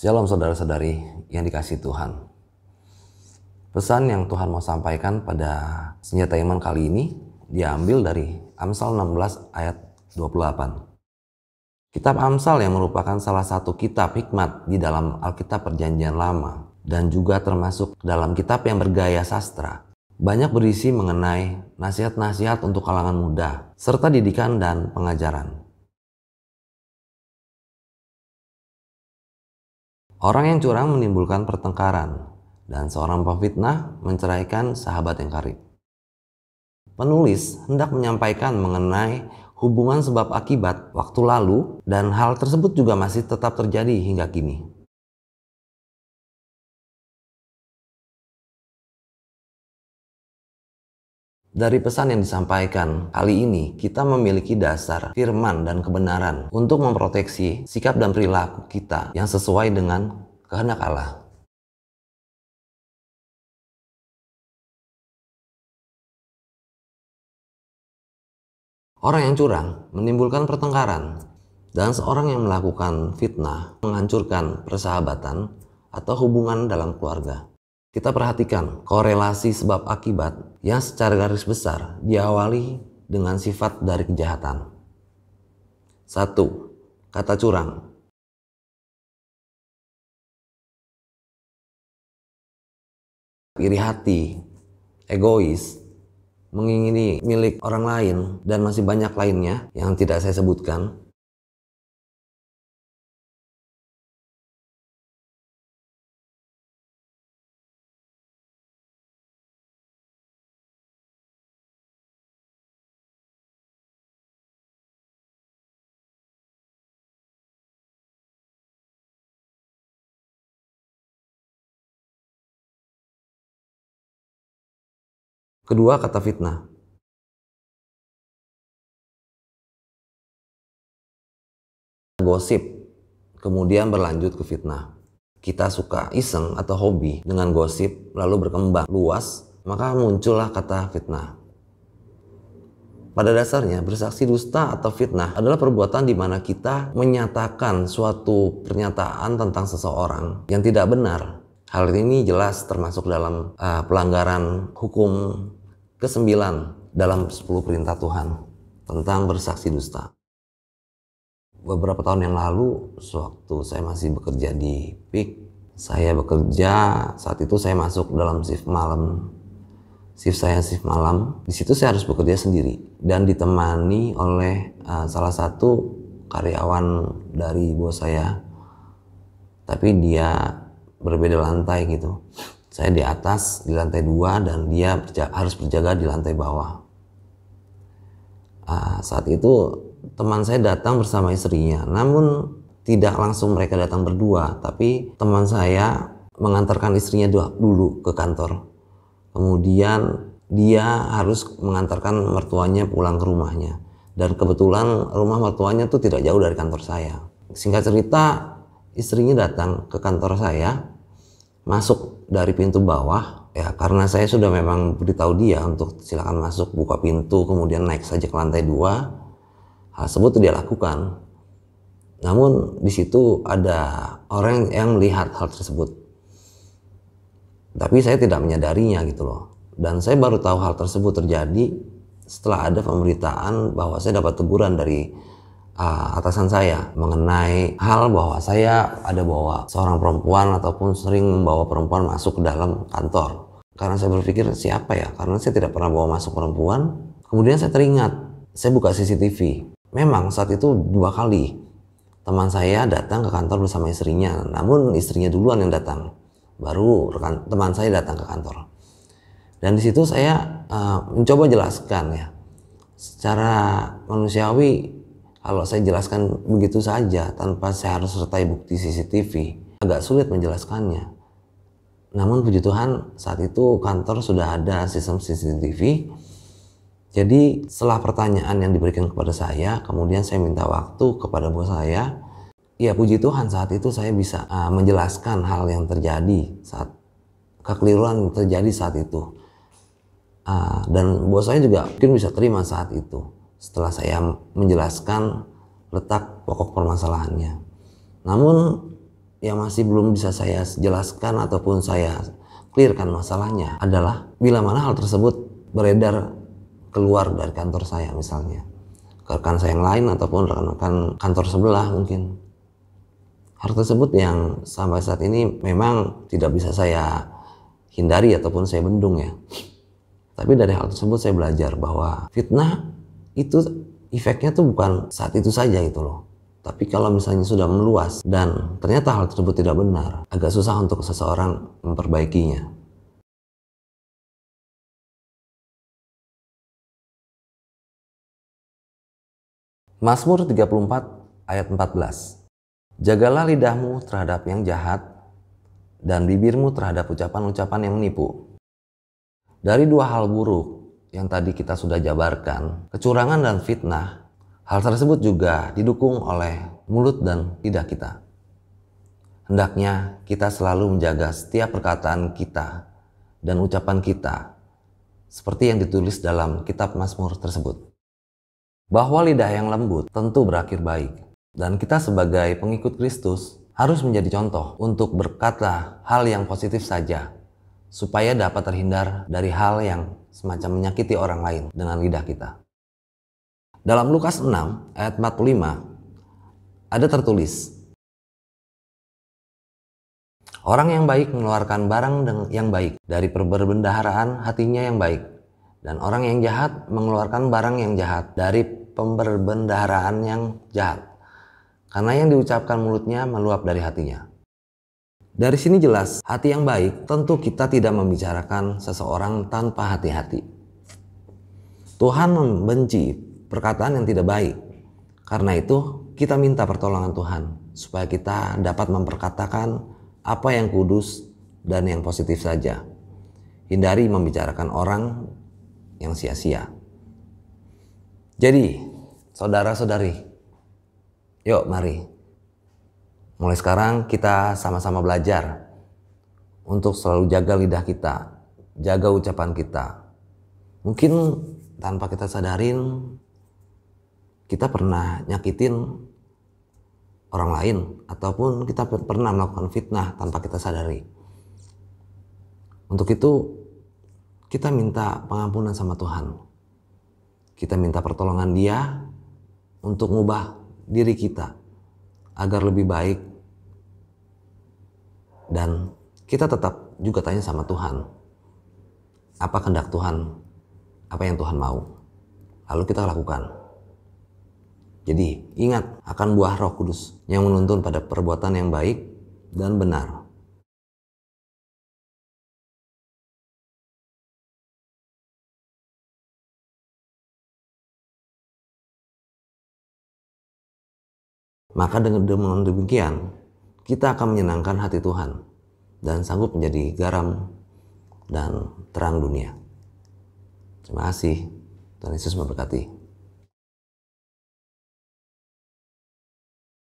Shalom saudara-saudari yang dikasihi Tuhan. Pesan yang Tuhan mau sampaikan pada senjata iman kali ini diambil dari Amsal 16 ayat 28. Kitab Amsal yang merupakan salah satu kitab hikmat di dalam Alkitab Perjanjian Lama dan juga termasuk dalam kitab yang bergaya sastra. Banyak berisi mengenai nasihat-nasihat untuk kalangan muda serta didikan dan pengajaran. Orang yang curang menimbulkan pertengkaran, dan seorang pemfitnah menceraikan sahabat yang karib. Penulis hendak menyampaikan mengenai hubungan sebab akibat waktu lalu, dan hal tersebut juga masih tetap terjadi hingga kini. Dari pesan yang disampaikan kali ini, kita memiliki dasar firman dan kebenaran untuk memproteksi sikap dan perilaku kita yang sesuai dengan kehendak Allah. Orang yang curang menimbulkan pertengkaran, dan seorang yang melakukan fitnah menghancurkan persahabatan atau hubungan dalam keluarga. Kita perhatikan korelasi sebab akibat yang secara garis besar diawali dengan sifat dari kejahatan. 1. Kata curang. Iri hati, egois, mengingini milik orang lain, dan masih banyak lainnya yang tidak saya sebutkan. Kedua, kata fitnah. Gosip, kemudian berlanjut ke fitnah. Kita suka iseng atau hobi dengan gosip, lalu berkembang luas, maka muncullah kata fitnah. Pada dasarnya, bersaksi dusta atau fitnah adalah perbuatan di mana kita menyatakan suatu pernyataan tentang seseorang yang tidak benar. Hal ini jelas termasuk dalam pelanggaran hukum ke-9 dalam 10 perintah Tuhan tentang bersaksi dusta. Beberapa tahun yang lalu, sewaktu saya masih bekerja di PIK, saat itu saya masuk dalam shift malam. Shift malam. Di situ saya harus bekerja sendiri dan ditemani oleh salah satu karyawan dari bos saya. Tapi dia berbeda lantai gitu. Saya di atas di lantai 2 dan dia harus berjaga di lantai bawah. Saat itu teman saya datang bersama istrinya, namun tidak langsung mereka datang berdua, tapi teman saya mengantarkan istrinya dulu ke kantor. Kemudian dia harus mengantarkan mertuanya pulang ke rumahnya. Dan kebetulan rumah mertuanya tuh tidak jauh dari kantor saya. Singkat cerita, istrinya datang ke kantor saya, masuk dari pintu bawah. Ya, karena saya sudah memang beritahu dia untuk silakan masuk, buka pintu, kemudian naik saja ke lantai 2. Hal tersebut dia lakukan. Namun di situ ada orang yang melihat hal tersebut. Tapi saya tidak menyadarinya gitu loh. Dan saya baru tahu hal tersebut terjadi setelah ada pemberitaan bahwa saya dapat teguran dari atasan saya mengenai hal bahwa saya ada bawa seorang perempuan ataupun sering membawa perempuan masuk ke dalam kantor. Karena saya berpikir siapa ya? Karena saya tidak pernah bawa masuk perempuan. Kemudian saya teringat, saya buka CCTV. Memang saat itu 2 kali teman saya datang ke kantor bersama istrinya. Namun istrinya duluan yang datang. Baru teman saya datang ke kantor. Dan di situ saya mencoba jelaskan ya. Secara manusiawi, kalau saya jelaskan begitu saja tanpa saya harus sertai bukti CCTV, agak sulit menjelaskannya. Namun puji Tuhan saat itu kantor sudah ada sistem CCTV. Jadi setelah pertanyaan yang diberikan kepada saya, kemudian saya minta waktu kepada bos saya. Ya puji Tuhan saat itu saya bisa menjelaskan hal yang terjadi saat kekeliruan yang terjadi saat itu. Dan bos saya juga mungkin bisa terima saat itu setelah saya menjelaskan letak pokok permasalahannya. Namun yang masih belum bisa saya jelaskan ataupun saya clearkan masalahnya adalah bila mana hal tersebut beredar keluar dari kantor saya, misalnya ke rekan saya yang lain ataupun rekan-rekan kantor sebelah mungkin. Hal tersebut yang sampai saat ini memang tidak bisa saya hindari ataupun saya bendung ya. Tapi dari hal tersebut saya belajar bahwa fitnah itu efeknya tuh bukan saat itu saja gitu loh. Tapi kalau misalnya sudah meluas dan ternyata hal tersebut tidak benar, agak susah untuk seseorang memperbaikinya. Mazmur 34 ayat 14. Jagalah lidahmu terhadap yang jahat dan bibirmu terhadap ucapan-ucapan yang menipu. Dari dua hal buruk yang tadi kita sudah jabarkan, kecurangan dan fitnah, hal tersebut juga didukung oleh mulut dan lidah kita. Hendaknya kita selalu menjaga setiap perkataan kita dan ucapan kita, seperti yang ditulis dalam kitab Mazmur tersebut. Bahwa lidah yang lembut tentu berakhir baik, dan kita sebagai pengikut Kristus harus menjadi contoh untuk berkata hal yang positif saja, supaya dapat terhindar dari hal yang semacam menyakiti orang lain dengan lidah kita. Dalam Lukas 6 ayat 45 ada tertulis, orang yang baik mengeluarkan barang yang baik dari perbendaharaan hatinya yang baik, dan orang yang jahat mengeluarkan barang yang jahat dari pemberbendaharaan yang jahat, karena yang diucapkan mulutnya meluap dari hatinya. Dari sini jelas, hati yang baik tentu kita tidak membicarakan seseorang tanpa hati-hati. Tuhan membenci perkataan yang tidak baik. Karena itu kita minta pertolongan Tuhan supaya kita dapat memperkatakan apa yang kudus dan yang positif saja. Hindari membicarakan orang yang sia-sia. Jadi, saudara-saudari, yuk mari. Mulai sekarang kita sama-sama belajar untuk selalu jaga lidah kita, jaga ucapan kita. Mungkin tanpa kita sadarin, kita pernah nyakitin orang lain ataupun kita pernah melakukan fitnah tanpa kita sadari. Untuk itu kita minta pengampunan sama Tuhan. Kita minta pertolongan Dia untuk mengubah diri kita agar lebih baik, dan kita tetap juga tanya sama Tuhan, apa kehendak Tuhan, apa yang Tuhan mau, lalu kita lakukan. Jadi ingat akan buah Roh Kudus yang menuntun pada perbuatan yang baik dan benar. Maka dengan demikian kita akan menyenangkan hati Tuhan dan sanggup menjadi garam dan terang dunia. Terima kasih. Tuhan Yesus memberkati.